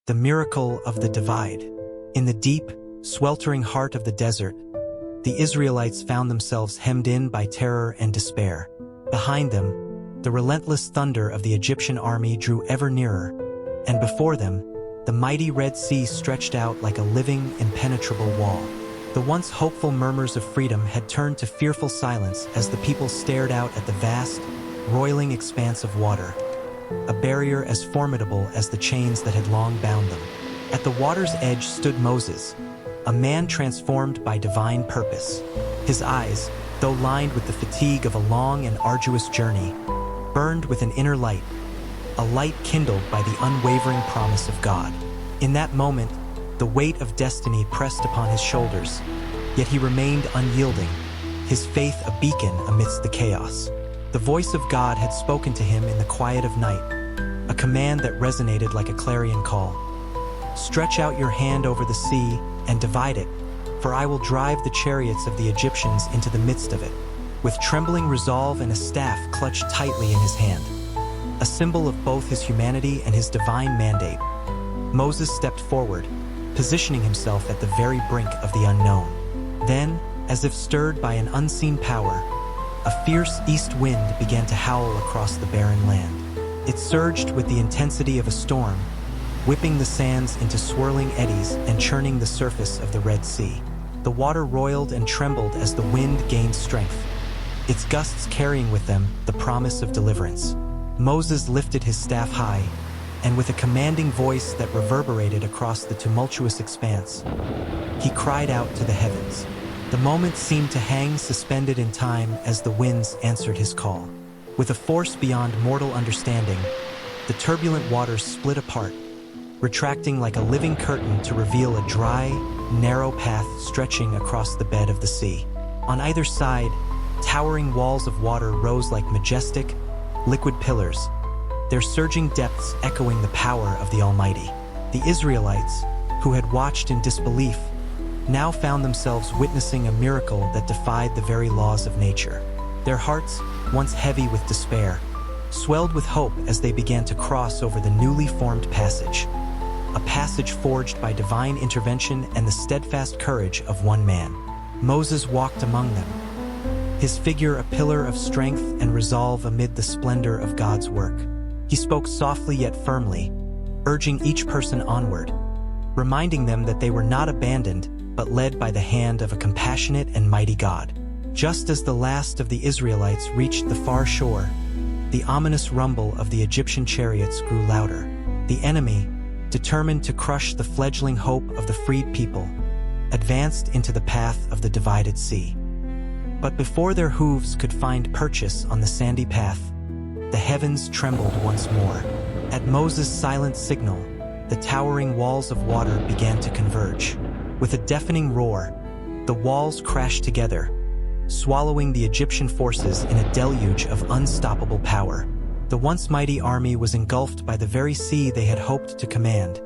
the miracle of the divide. In the deep, sweltering heart of the desert, the Israelites found themselves hemmed in by terror and despair. Behind them, the relentless thunder of the Egyptian army drew ever nearer, and before them, the mighty Red Sea stretched out like a living, impenetrable wall. The once hopeful murmurs of freedom had turned to fearful silence as the people stared out at the vast, roiling expanse of water, a barrier as formidable as the chains that had long bound them. At the water's edge stood Moses, a man transformed by divine purpose. His eyes, though lined with the fatigue of a long and arduous journey, burned with an inner light, a light kindled by the unwavering promise of God. In that moment, the weight of destiny pressed upon his shoulders, yet he remained unyielding, his faith a beacon amidst the chaos. The voice of God had spoken to him in the quiet of night, a command that resonated like a clarion call. "Stretch out your hand over the sea and divide it, for I will drive the chariots of the Egyptians into the midst of it." With trembling resolve and a staff clutched tightly in his hand, a symbol of both his humanity and his divine mandate, Moses stepped forward, positioning himself at the very brink of the unknown. Then, as if stirred by an unseen power, a fierce east wind began to howl across the barren land. It surged with the intensity of a storm, whipping the sands into swirling eddies and churning the surface of the Red Sea. The water roiled and trembled as the wind gained strength, its gusts carrying with them the promise of deliverance. Moses lifted his staff high, and with a commanding voice that reverberated across the tumultuous expanse, he cried out to the heavens. The moment seemed to hang suspended in time as the winds answered his call. With a force beyond mortal understanding, the turbulent waters split apart, retracting like a living curtain to reveal a dry, narrow path stretching across the bed of the sea. On either side, towering walls of water rose like majestic, liquid pillars, their surging depths echoing the power of the Almighty. The Israelites, who had watched in disbelief, now found themselves witnessing a miracle that defied the very laws of nature. Their hearts, once heavy with despair, swelled with hope as they began to cross over the newly formed passage, a passage forged by divine intervention and the steadfast courage of one man. Moses walked among them, his figure a pillar of strength and resolve amid the splendor of God's work. He spoke softly yet firmly, urging each person onward, reminding them that they were not abandoned, but led by the hand of a compassionate and mighty God. Just as the last of the Israelites reached the far shore, the ominous rumble of the Egyptian chariots grew louder. The enemy, determined to crush the fledgling hope of the freed people, advanced into the path of the divided sea. But before their hooves could find purchase on the sandy path, the heavens trembled once more. At Moses' silent signal, the towering walls of water began to converge. With a deafening roar, the walls crashed together, swallowing the Egyptian forces in a deluge of unstoppable power. The once mighty army was engulfed by the very sea they had hoped to command,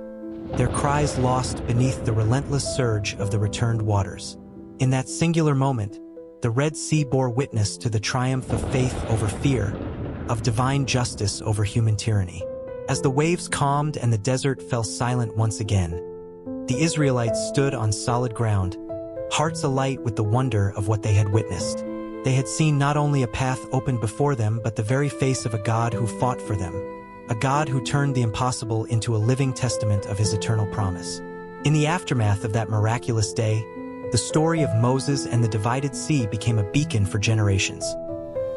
their cries lost beneath the relentless surge of the returned waters. In that singular moment, the Red Sea bore witness to the triumph of faith over fear, of divine justice over human tyranny. As the waves calmed and the desert fell silent once again, the Israelites stood on solid ground, hearts alight with the wonder of what they had witnessed. They had seen not only a path opened before them, but the very face of a God who fought for them, a God who turned the impossible into a living testament of his eternal promise. In the aftermath of that miraculous day, the story of Moses and the divided sea became a beacon for generations,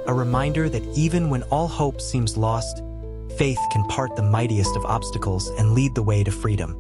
a reminder that even when all hope seems lost, faith can part the mightiest of obstacles and lead the way to freedom.